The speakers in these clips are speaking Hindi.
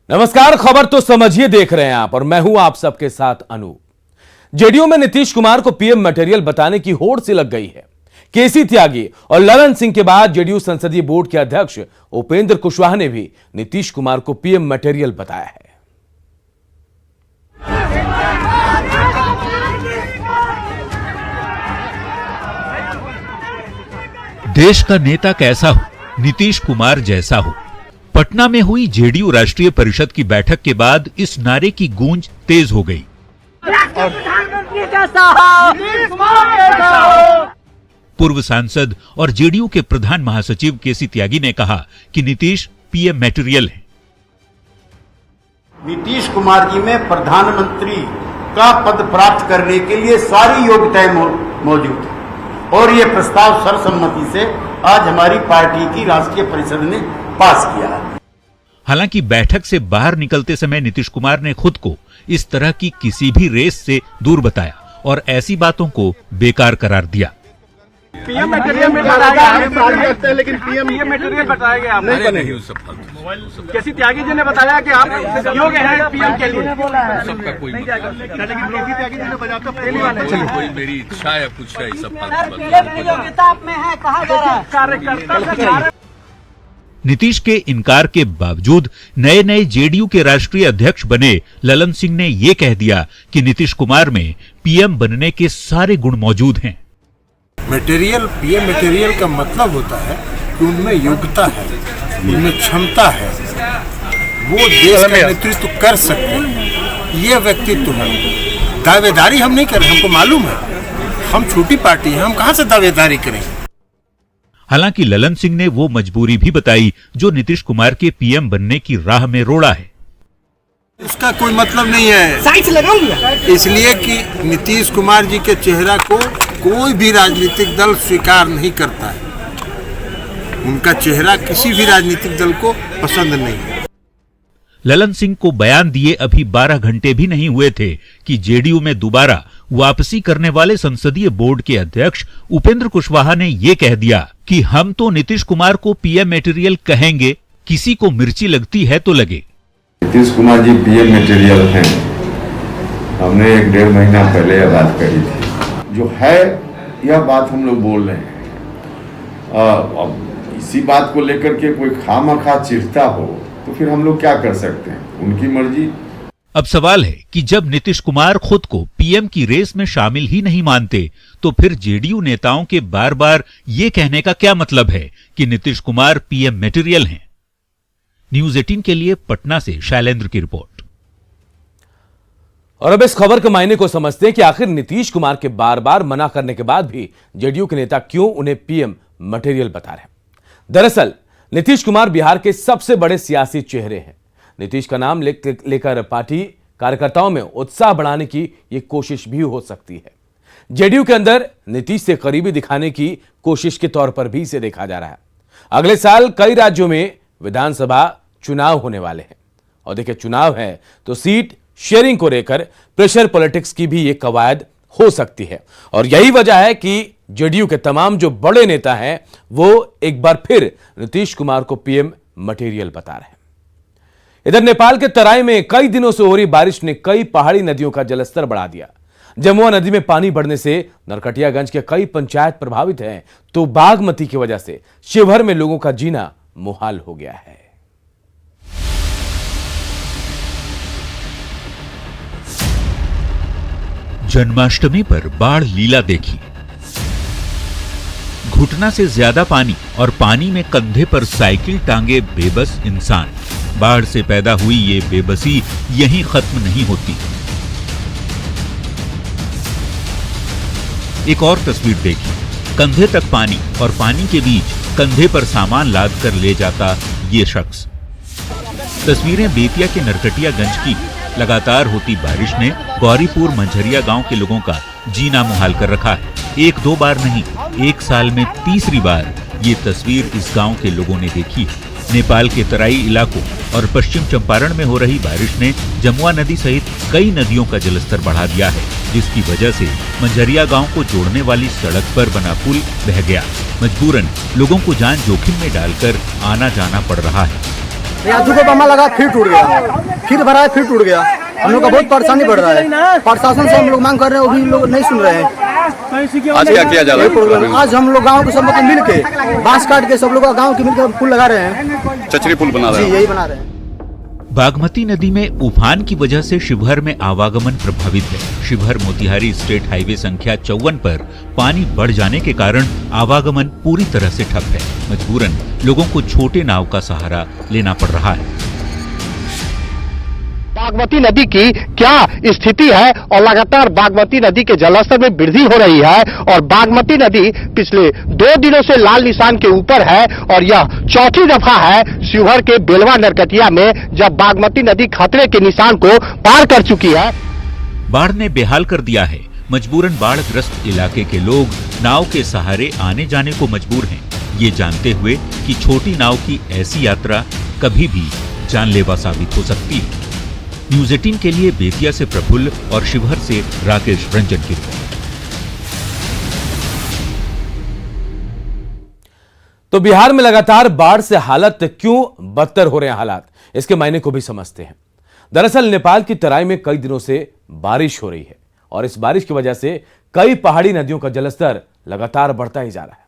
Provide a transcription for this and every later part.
नमस्कार, खबर तो समझिए देख रहे हैं आप और मैं हूं आप सबके साथ अनूप। जेडीयू में नीतीश कुमार को पीएम मटेरियल बताने की होड़ सी लग गई है। केसी त्यागी और ललन सिंह के बाद जेडीयू संसदीय बोर्ड के अध्यक्ष उपेंद्र कुशवाहा ने भी नीतीश कुमार को पीएम मटेरियल बताया है। देश का नेता कैसा हो, नीतीश कुमार जैसा हो। पटना में हुई जेडीयू राष्ट्रीय परिषद की बैठक के बाद इस नारे की गूंज तेज हो गई। पूर्व सांसद और जेडीयू के प्रधान महासचिव केसी त्यागी ने कहा कि नीतीश पीएम मटेरियल है। नीतीश कुमार जी में प्रधानमंत्री का पद प्राप्त करने के लिए सारी योग्यताएं मौजूद है और ये प्रस्ताव सर्वसम्मति से आज हमारी पार्टी की राष्ट्रीय परिषद ने पास किया है। हालांकि बैठक से बाहर निकलते समय नीतीश कुमार ने खुद को इस तरह की किसी भी रेस से दूर बताया और ऐसी बातों को बेकार करार दिया। पीएम मटेरियल में बताया, लेकिन पीएम मटेरियल बताया गया आपने। केसी त्यागी जी ने बताया कि आप योग्य हैं पीएम के लिए। सबका कोई केसी त्यागी जी ने बताया तो कोई मेरी इच्छा है कुछ है सब योग्यता में है, कहा जा रहा है कार्यकर्ता। नीतीश के इनकार के बावजूद नए नए जेडीयू के राष्ट्रीय अध्यक्ष बने ललन सिंह ने ये कह दिया कि नीतीश कुमार में पीएम बनने के सारे गुण मौजूद हैं। मटेरियल, पीएम मटेरियल का मतलब होता है कि उनमें योग्यता है, उनमें क्षमता है, वो देश का नेतृत्व कर सकते हैं, ये व्यक्तित्व है। दावेदारी हम नहीं कर रहे, हमको मालूम है हम छोटी पार्टी हैं, हम कहां से दावेदारी करेंगे। हालांकि ललन सिंह ने वो मजबूरी भी बताई जो नीतीश कुमार के पीएम बनने की राह में रोड़ा है। उसका कोई मतलब नहीं है, इसलिए कि नीतीश कुमार जी के चेहरा को कोई भी राजनीतिक दल स्वीकार नहीं करता है। उनका चेहरा किसी भी राजनीतिक दल को पसंद नहीं है। ललन सिंह को बयान दिए अभी 12 घंटे भी नहीं हुए थे कि जेडीयू में दोबारा वापसी करने वाले संसदीय बोर्ड के अध्यक्ष उपेंद्र कुशवाहा ने ये कह दिया कि हम तो नीतीश कुमार को पीएम मटेरियल कहेंगे, किसी को मिर्ची लगती है तो लगे। नीतीश कुमार जी पीएम मटेरियल हैं। हमने 1-1.5 महीना पहले यह बात कही थी। जो है यह बात हम लोग बोल रहे हैं। अब इसी बात को लेकर के कोई खामखा चिढ़ता हो तो फिर हम लोग क्या कर सकते हैं, उनकी मर्जी। अब सवाल है कि जब नीतीश कुमार खुद को पीएम की रेस में शामिल ही नहीं मानते तो फिर जेडीयू नेताओं के बार बार ये कहने का क्या मतलब है कि नीतीश कुमार पीएम मटेरियल हैं। न्यूज़ 18 के लिए पटना से शैलेंद्र की रिपोर्ट। और अब इस खबर के मायने को समझते हैं कि आखिर नीतीश कुमार के बार बार मना करने के बाद भी जेडीयू के नेता क्यों उन्हें पीएम मटेरियल बता रहे हैं। दरअसल नीतीश कुमार बिहार के सबसे बड़े सियासी चेहरे हैं। नीतीश का नाम लेकर पार्टी कार्यकर्ताओं में उत्साह बढ़ाने की यह कोशिश भी हो सकती है। जेडीयू के अंदर नीतीश से करीबी दिखाने की कोशिश के तौर पर भी इसे देखा जा रहा है। अगले साल कई राज्यों में विधानसभा चुनाव होने वाले हैं और देखिए, चुनाव है तो सीट शेयरिंग को लेकर प्रेशर पॉलिटिक्स की भी एक कवायद हो सकती है और यही वजह है कि जेडीयू के तमाम जो बड़े नेता हैं वो एक बार फिर नीतीश कुमार को पीएम मटेरियल बता रहे हैं। इधर नेपाल के तराई में कई दिनों से हो रही बारिश ने कई पहाड़ी नदियों का जलस्तर बढ़ा दिया। जमुआ नदी में पानी बढ़ने से नरकटियागंज के कई पंचायत प्रभावित हैं तो बागमती की वजह से शिवहर में लोगों का जीना मुहाल हो गया है। जन्माष्टमी पर बाढ़ लीला देखी। घुटना से ज्यादा पानी और पानी में कंधे पर साइकिल टांगे बेबस इंसान। बाढ़ से पैदा हुई ये बेबसी यहीं खत्म नहीं होती। एक और तस्वीर देखी, कंधे तक पानी और पानी के बीच कंधे पर सामान लाद कर ले जाता ये शख्स। तस्वीरें बेतिया के नरकटियागंज की। लगातार होती बारिश ने गौरीपुर मंझरिया गांव के लोगों का जीना मुहाल कर रखा है। 1-2 बार नहीं, 1 साल में तीसरी बार ये तस्वीर इस गांव के लोगों ने देखी है। नेपाल के तराई इलाकों और पश्चिम चंपारण में हो रही बारिश ने जमुआ नदी सहित कई नदियों का जलस्तर बढ़ा दिया है, जिसकी वजह से मंझरिया गांव को जोड़ने वाली सड़क पर बना पुल बह गया। मजबूरन लोगों को जान जोखिम में डालकर आना जाना पड़ रहा है। यहाँ दुगो बम्मा लगा फिर टूट गया, फिर भरा फिर टूट गया। हम लोग का बहुत परेशानी बढ़ रहा है। प्रशासन से हम लोग मांग कर रहे हैं, वो भी लोग नहीं सुन रहे हैं। आज क्या किया जा रहा है? आज हम लोग गांव के सब मतलब मिल के बांस काट के सब लोग गांव के मिलकर पुल लगा रहे हैं, चचरी पुल बना रहे जी हैं। यही बना रहे हैं। बागमती नदी में उफान की वजह से शिवहर में आवागमन प्रभावित है। शिवहर मोतिहारी स्टेट हाईवे संख्या 54 पर पानी बढ़ जाने के कारण आवागमन पूरी तरह से ठप है। मजबूरन लोगों को छोटे नाव का सहारा लेना पड़ रहा है। बागमती नदी की क्या स्थिति है और लगातार बागमती नदी के जलस्तर में वृद्धि हो रही है और बागमती नदी पिछले 2 दिनों से लाल निशान के ऊपर है और यह चौथी दफा है शिवहर के बेलवा नरकटिया में जब बागमती नदी खतरे के निशान को पार कर चुकी है। बाढ़ ने बेहाल कर दिया है। मजबूरन बाढ़ग्रस्त इलाके के लोग नाव के सहारे आने जाने को मजबूर हैं, ये जानते हुए कि छोटी नाव की ऐसी यात्रा कभी भी जानलेवा साबित हो सकती है। न्यूज 18 के लिए बेतिया से प्रफुल्ल और शिवहर से राकेश रंजन की रिपोर्ट। तो बिहार में लगातार बाढ़ से हालत क्यों बदतर हो रहे हैं हालात, इसके मायने को भी समझते हैं। दरअसल नेपाल की तराई में कई दिनों से बारिश हो रही है और इस बारिश की वजह से कई पहाड़ी नदियों का जलस्तर लगातार बढ़ता ही जा रहा है।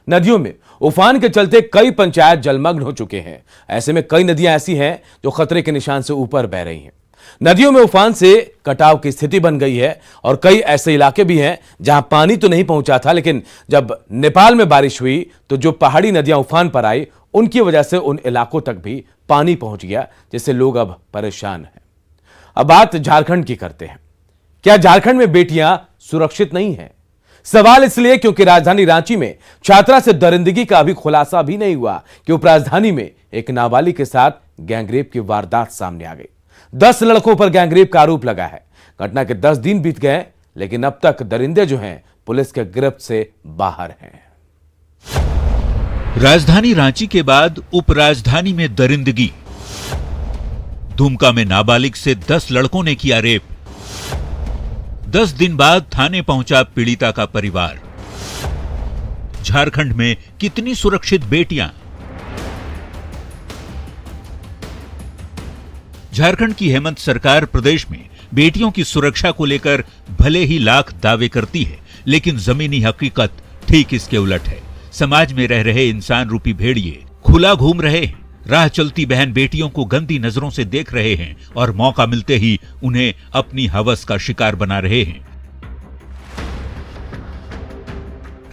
नदियों में उफान के चलते कई पंचायत जलमग्न हो चुके हैं। ऐसे में कई नदियां ऐसी हैं जो खतरे के निशान से ऊपर बह रही हैं। नदियों में उफान से कटाव की स्थिति बन गई है और कई ऐसे इलाके भी हैं जहां पानी तो नहीं पहुंचा था, लेकिन जब नेपाल में बारिश हुई तो जो पहाड़ी नदियां उफान पर आई उनकी वजह से उन इलाकों तक भी पानी पहुंच गया, जिससे लोग अब परेशान हैं। अब बात झारखंड की करते हैं। क्या झारखंड में बेटियां सुरक्षित नहीं हैं? सवाल इसलिए क्योंकि राजधानी रांची में छात्रा से दरिंदगी का अभी खुलासा भी नहीं हुआ कि उपराजधानी में एक नाबालिग के साथ गैंगरेप की वारदात सामने आ गई। 10 लड़कों पर गैंगरेप का आरोप लगा है। घटना के 10 दिन बीत गए, लेकिन अब तक दरिंदे जो हैं पुलिस के गिरफ्त से बाहर हैं। राजधानी रांची के बाद उपराजधानी में दरिंदगी। दुमका में नाबालिग से 10 लड़कों ने किया रेप। 10 दिन बाद थाने पहुंचा पीड़िता का परिवार। झारखंड में कितनी सुरक्षित बेटियां? झारखंड की हेमंत सरकार प्रदेश में बेटियों की सुरक्षा को लेकर भले ही लाख दावे करती है, लेकिन जमीनी हकीकत ठीक इसके उलट है। समाज में रह रहे इंसान रूपी भेड़िए खुला घूम रहे हैं। राह चलती बहन बेटियों को गंदी नजरों से देख रहे हैं और मौका मिलते ही उन्हें अपनी हवस का शिकार बना रहे हैं।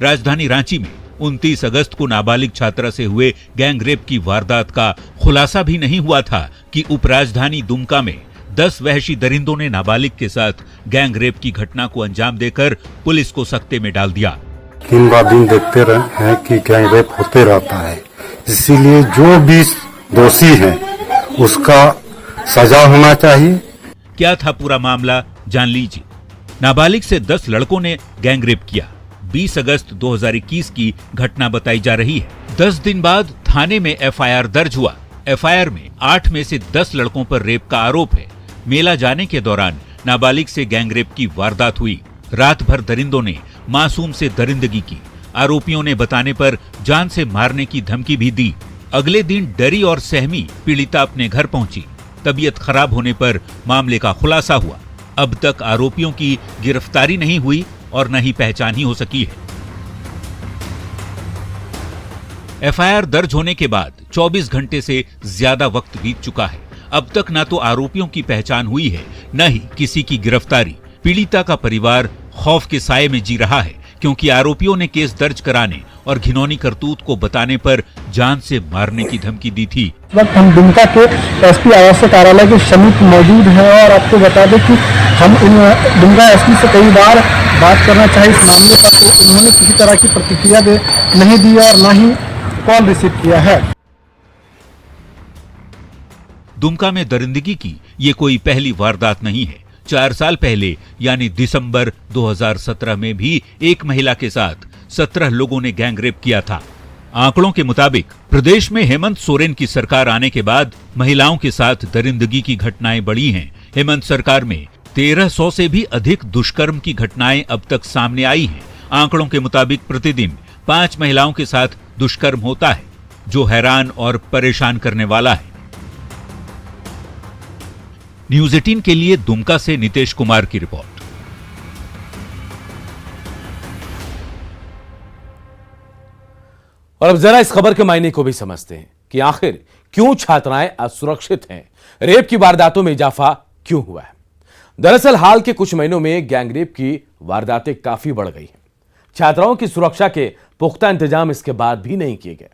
राजधानी रांची में 29 अगस्त को नाबालिग छात्रा से हुए गैंगरेप की वारदात का खुलासा भी नहीं हुआ था कि उपराजधानी दुमका में 10 वहशी दरिंदों ने नाबालिग के साथ गैंगरेप की घटना को अंजाम देकर पुलिस को सकते में डाल दिया। दिन ब दिन देखते रहे हैं कि गैंगरेप होते रहता है, इसीलिए जो भी दोषी है उसका सजा होना चाहिए। क्या था पूरा मामला, जान लीजिए। नाबालिग से 10 लड़कों ने गैंगरेप किया। 20 अगस्त 2021 की घटना बताई जा रही है। 10 दिन बाद थाने में एफआईआर दर्ज हुआ। एफआईआर में 8 में से 10 लड़कों पर रेप का आरोप है। मेला जाने के दौरान नाबालिग से गैंगरेप की वारदात हुई। रात भर दरिंदों ने मासूम से दरिंदगी की। आरोपियों ने बताने पर जान से मारने की धमकी भी दी। अगले दिन डरी और सहमी पीड़िता अपने घर पहुंची। तबीयत खराब होने पर मामले का खुलासा हुआ। अब तक आरोपियों की गिरफ्तारी नहीं हुई और न ही पहचान ही हो सकी है। एफआईआर दर्ज होने के बाद 24 घंटे से ज्यादा वक्त बीत चुका है। अब तक न तो आरोपियों की पहचान हुई है, न ही किसी की गिरफ्तारी। पीड़िता का परिवार खौफ के साए में जी रहा है, क्योंकि आरोपियों ने केस दर्ज कराने और घिनौनी करतूत को बताने पर जान से मारने की धमकी दी थी। इस वक्त हम दुमका के एसपी आवास कार्यालय के समीप मौजूद हैं और आपको बता दें कि हम दुमका एसपी से कई बार बात करना चाहे इस मामले पर, तो उन्होंने किसी तरह की प्रतिक्रिया नहीं दी और न ही कॉल रिसीव किया है। दुमका में दरिंदगी की ये कोई पहली वारदात नहीं है। 4 साल पहले यानी दिसंबर 2017 में भी एक महिला के साथ 17 लोगों ने गैंगरेप किया था। आंकड़ों के मुताबिक प्रदेश में हेमंत सोरेन की सरकार आने के बाद महिलाओं के साथ दरिंदगी की घटनाएं बढ़ी हैं। हेमंत सरकार में 1300 से भी अधिक दुष्कर्म की घटनाएं अब तक सामने आई हैं। आंकड़ों के मुताबिक प्रतिदिन 5 महिलाओं के साथ दुष्कर्म होता है, जो हैरान और परेशान करने वाला है। न्यूज 18 के लिए दुमका से नितेश कुमार की रिपोर्ट। और अब जरा इस खबर के मायने को भी समझते हैं कि आखिर क्यों छात्राएं असुरक्षित हैं, रेप की वारदातों में इजाफा क्यों हुआ है। दरअसल हाल के कुछ महीनों में गैंगरेप की वारदातें काफी बढ़ गई हैं। छात्राओं की सुरक्षा के पुख्ता इंतजाम इसके बाद भी नहीं किए गए।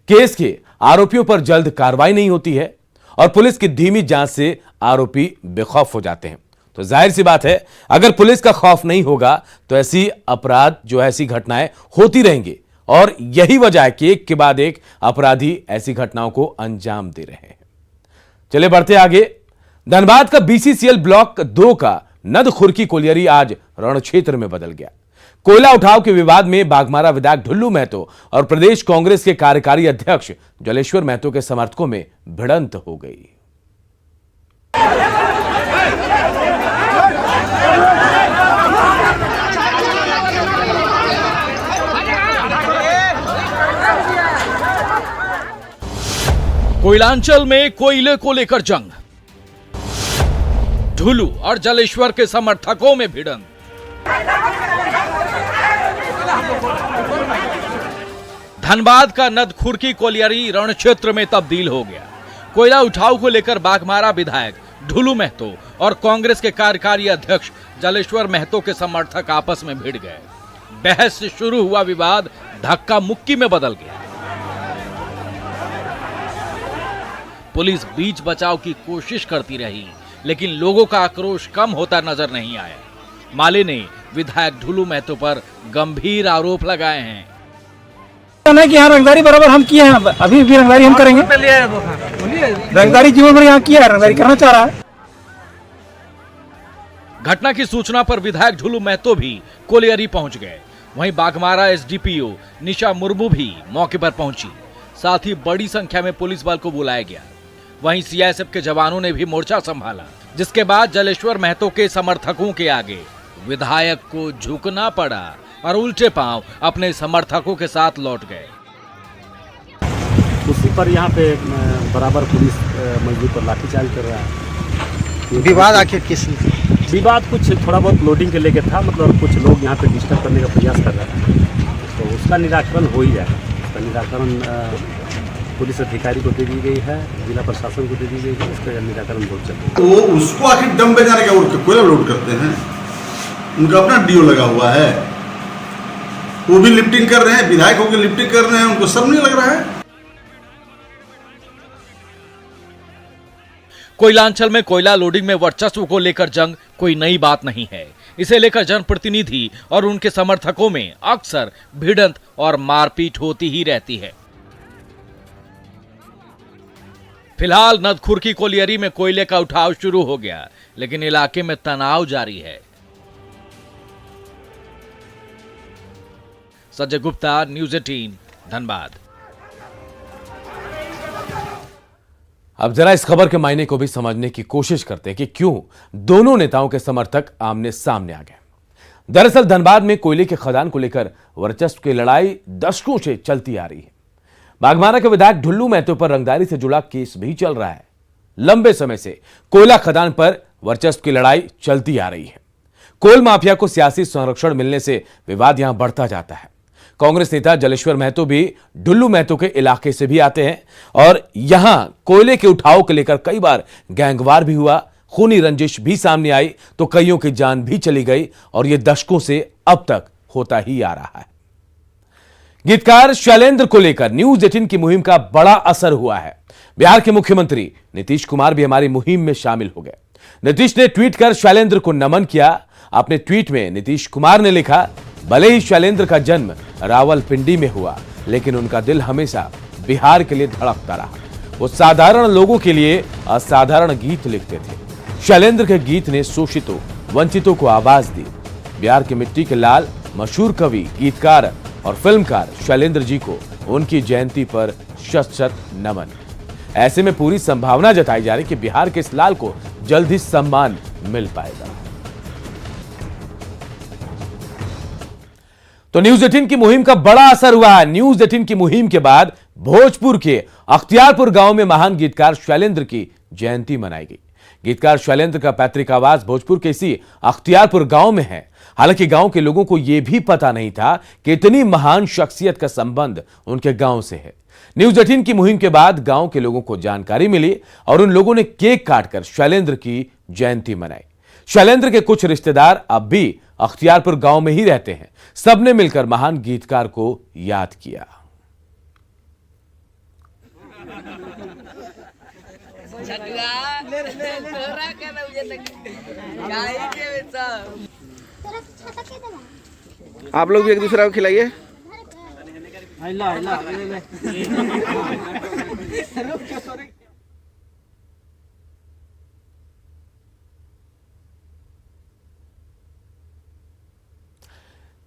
केस के आरोपियों पर जल्द कार्रवाई नहीं होती है और पुलिस की धीमी जांच से आरोपी बेखौफ हो जाते हैं। तो जाहिर सी बात है, अगर पुलिस का खौफ नहीं होगा तो ऐसी अपराध जो ऐसी घटनाएं होती रहेंगी और यही वजह है कि एक के बाद एक अपराधी ऐसी घटनाओं को अंजाम दे रहे हैं। चले बढ़ते आगे। धनबाद का बीसीसीएल ब्लॉक 2 का नदखुर्की कोलियरी आज रण क्षेत्र में बदल गया। कोयला उठाव के विवाद में बाघमारा विधायक ढुल्लू महतो और प्रदेश कांग्रेस के कार्यकारी अध्यक्ष जलेश्वर महतो के समर्थकों में भिड़ंत हो गई। कोयलांचल में कोयले को लेकर जंग, ढुल्लू और जलेश्वर के समर्थकों में भिड़ंत। धनबाद का नदखुर्की कोलियरी रण क्षेत्र में तब्दील हो गया। कोयला उठाव को लेकर बाघमारा विधायक ढुल्लू महतो और कांग्रेस के कार्यकारी अध्यक्ष जलेश्वर महतो के समर्थक आपस में भिड़ गए। बहस से शुरू हुआ विवाद धक्का मुक्की में बदल गया। पुलिस बीच बचाव की कोशिश करती रही, लेकिन लोगों का आक्रोश कम होता नजर नहीं आया। माले ने विधायक ढुल्लू महतो पर गंभीर आरोप लगाए हैं कि यहाँ रंगदारी बराबर हम किए हैं, अभी भी रंगदारी हम करेंगे। रंगदारी जीवन भर यहाँ किया है, रंगदारी करना चाह रहा है। घटना की सूचना पर विधायक ढुल्लू महतो भी कोलियरी पहुंच गए। वहीं बाघमारा एसडीपीओ निशा मुर्मू भी मौके पर पहुंची। साथ ही बड़ी संख्या में पुलिस बल को बुलाया गया। वहीं सीआईएसएफ के जवानों ने भी मोर्चा संभाला, जिसके बाद जलेश्वर महतो के समर्थकों के आगे विधायक को झुकना पड़ा और उल्टे पांव अपने समर्थकों के साथ लौट गए। उसी पर यहाँ पे बराबर पुलिस मजदूर पर लाठीचार्ज कर रहा है। विवाद आखिर किस विवाद कुछ थोड़ा बहुत लोडिंग के लेके था, मतलब कुछ लोग यहाँ पे डिस्टर्ब करने का प्रयास कर रहे हैं, तो उसका निराकरण हो ही जाएगा। उसका निराकरण पुलिस अधिकारी को दे दी गई है, जिला प्रशासन को दे दी गई है, इसका निराकरण बहुत जल्दी। तो उसको आखिर दम पे जाने का कोयला लोड करते हैं, उनका अपना डीओ लगा हुआ है, वो भी लिफ्टिंग कर रहे हैं, विधायक होकर लिफ्टिंग कर रहे हैं, उनको सब नहीं लग रहा है। कोयलांचल में कोयला लोडिंग में वर्चस्व को लेकर जंग कोई नई बात नहीं है। इसे लेकर जनप्रतिनिधि और उनके समर्थकों में अक्सर भिड़ंत और मारपीट होती ही रहती है। फिलहाल नदखुर्की कोलियरी में कोयले का उठाव शुरू हो गया, लेकिन इलाके में तनाव जारी है। संजय गुप्ता, न्यूज 18, धनबाद। अब जरा इस खबर के मायने को भी समझने की कोशिश करते हैं कि क्यों दोनों नेताओं के समर्थक आमने सामने आ गए। दरअसल धनबाद में कोयले के खदान को लेकर वर्चस्व की लड़ाई दशकों से चलती आ रही है। बाघमारा के विधायक ढुल्लू महतो पर रंगदारी से जुड़ा केस भी चल रहा है। लंबे समय से कोयला खदान पर वर्चस्व की लड़ाई चलती आ रही है। कोल माफिया को सियासी संरक्षण मिलने से विवाद यहां बढ़ता जाता है। कांग्रेस नेता जलेश्वर महतो भी ढुल्लू महतो के इलाके से भी आते हैं और यहां कोयले के उठाव को लेकर कई बार गैंगवार भी हुआ, खूनी रंजिश भी सामने आई, तो कईयों की जान भी चली गई और यह दशकों से अब तक होता ही आ रहा है। गीतकार शैलेंद्र को लेकर न्यूज 18 की मुहिम का बड़ा असर हुआ है। बिहार के मुख्यमंत्री नीतीश कुमार भी हमारी मुहिम में शामिल हो गए। नीतीश ने ट्वीट कर शैलेंद्र को नमन किया। अपने ट्वीट में नीतीश कुमार ने लिखा, भले ही शैलेंद्र का जन्म रावलपिंडी में हुआ, लेकिन उनका दिल हमेशा बिहार के लिए धड़कता रहा। वो साधारण लोगों के लिए असाधारण गीत लिखते थे। शैलेंद्र के गीत ने शोषितों, वंचितों को आवाज दी। बिहार की मिट्टी के लाल मशहूर कवि, गीतकार और फिल्मकार शैलेंद्र जी को उनकी जयंती पर शत शत नमन। ऐसे में पूरी संभावना जताई जा रही कि बिहार के इस लाल को जल्द ही सम्मान मिल पाएगा। तो न्यूज 18 की मुहिम का बड़ा असर हुआ है। न्यूज 18 की मुहिम के बाद भोजपुर के अख्तियारपुर गांव में महान गीतकार शैलेंद्र की जयंती मनाई गई। गीतकार शैलेंद्र का पैतृक आवास भोजपुर के इसी अख्तियारपुर गांव में है। हालांकि गांव के लोगों को यह भी पता नहीं था कि इतनी महान शख्सियत का संबंध उनके गांव से है। न्यूज 18 की मुहिम के बाद गांव के लोगों को जानकारी मिली और उन लोगों ने केक काटकर शैलेंद्र की जयंती मनाई। शैलेंद्र के कुछ रिश्तेदार अब भी अख्तियारपुर गांव में ही रहते हैं। सबने मिलकर महान गीतकार को याद किया। आप लोग भी एक दूसरे को खिलाइए।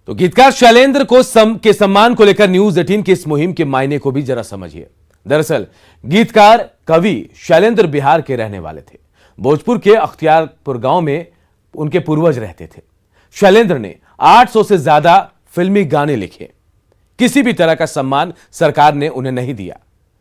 तो गीतकार शैलेंद्र के सम्मान को लेकर न्यूज 18 की इस मुहिम के मायने को भी जरा समझिए। दरअसल गीतकार कवि शैलेंद्र बिहार के रहने वाले थे। भोजपुर के अख्तियारपुर गांव में उनके पूर्वज रहते थे। शैलेंद्र ने 800 से ज्यादा फिल्मी गाने लिखे। किसी भी तरह का सम्मान सरकार ने उन्हें नहीं दिया।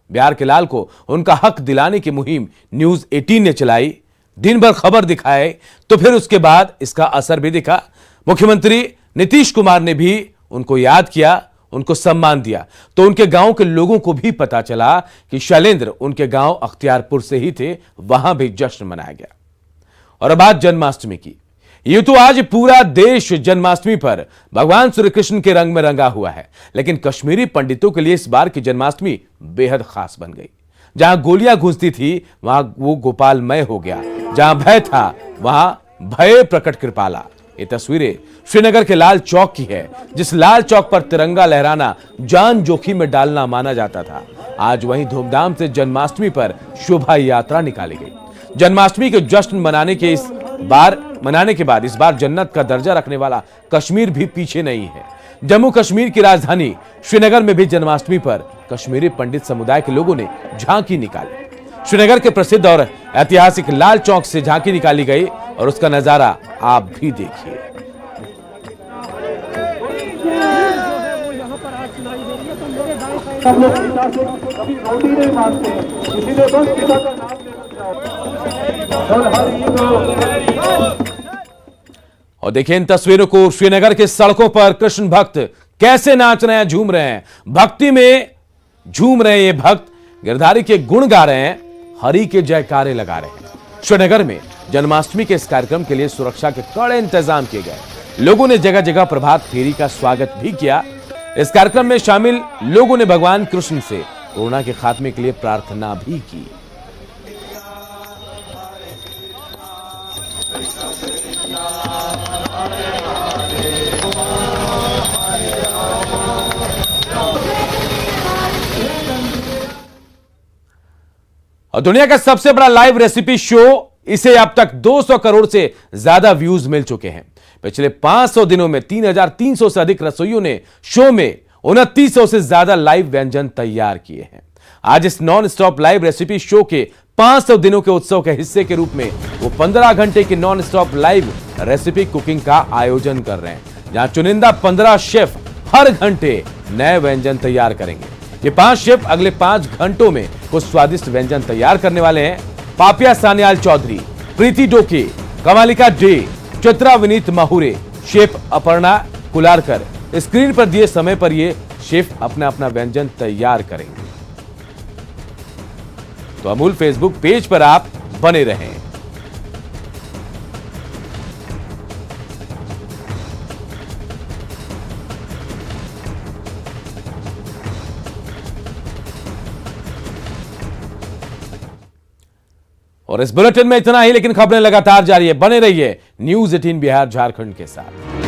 बिहार के लाल को उनका हक दिलाने की मुहिम न्यूज 18 ने चलाई। दिन भर खबर दिखाए तो फिर उसके बाद इसका असर भी दिखा। मुख्यमंत्री नीतीश कुमार ने भी उनको याद किया, उनको सम्मान दिया। तो उनके गांव के लोगों को भी पता चला कि शैलेंद्र उनके गांव अख्तियारपुर से ही थे। वहां भी जश्न मनाया गया। और अब बात जन्माष्टमी की। ये तो आज पूरा देश जन्माष्टमी पर भगवान श्री कृष्ण के रंग में रंगा हुआ है, लेकिन कश्मीरी पंडितों के लिए इस बार की जन्माष्टमी बेहद खास बन गई। जहां गोलियां गूंजती थी वहां वो गोपालमय हो गया। जहां भय था वहां भय प्रकट कृपाला। ये तस्वीरें श्रीनगर के लाल चौक की है, जिस लाल चौक पर तिरंगा लहराना जान जोखिम में डालना माना जाता था। आज वहीं धूमधाम से जन्माष्टमी पर शोभा यात्रा निकाली गई। जन्माष्टमी के जश्न मनाने के बाद इस बार जन्नत का दर्जा रखने वाला कश्मीर भी पीछे नहीं है। जम्मू कश्मीर की राजधानी श्रीनगर में भी जन्माष्टमी पर कश्मीरी पंडित समुदाय के लोगों ने झांकी निकाली। श्रीनगर के प्रसिद्ध और ऐतिहासिक लाल चौक से झांकी निकाली गई और उसका नजारा आप भी देखिए। और देखिए इन तस्वीरों को। श्रीनगर के सड़कों पर कृष्ण भक्त कैसे नाच रहे हैं, झूम रहे हैं। भक्ति में झूम रहे हैं ये भक्त, गिरधारी के गुण गा रहे हैं, हरि के जयकारे लगा रहे हैं। श्रीनगर में जन्माष्टमी के इस कार्यक्रम के लिए सुरक्षा के कड़े इंतजाम किए गए। लोगों ने जगह जगह प्रभात फेरी का स्वागत भी किया। इस कार्यक्रम में शामिल लोगों ने भगवान कृष्ण से कोरोना के खात्मे के लिए प्रार्थना भी की। और दुनिया का सबसे बड़ा लाइव रेसिपी शो, इसे अब तक 200 करोड़ से ज्यादा व्यूज मिल चुके हैं। पिछले 500 दिनों में 3,300 से अधिक रसोइयों ने शो में 2900 से ज्यादा लाइव व्यंजन तैयार किए हैं। आज इस non stop live recipe show के 500 दिनों के उत्सव के हिस्से के रूप में वो 15 घंटे की non stop live recipe cooking का आयोजन कर रहे हैं, जहां चुनिंदा 15 शेफ हर घंटे नए व्यंजन तैयार करेंगे। ये 5 शेफ अगले 5 घंटों में कुछ स्वादिष्ट व्यंजन तैयार करने वाले हैं। पापिया सान्याल चौधरी, प्रीति डोके, कमालिका day, Chitra Vineet Mahure, chef Aparna कुलारकर। Screen पर दिए समय पर ये शेफ अपना व्यंजन तैयार करेंगे। तो अमूल फेसबुक पेज पर आप बने रहें। और इस बुलेटिन में इतना ही, लेकिन खबरें लगातार जारी है। बने रहिए न्यूज 18 बिहार झारखंड के साथ।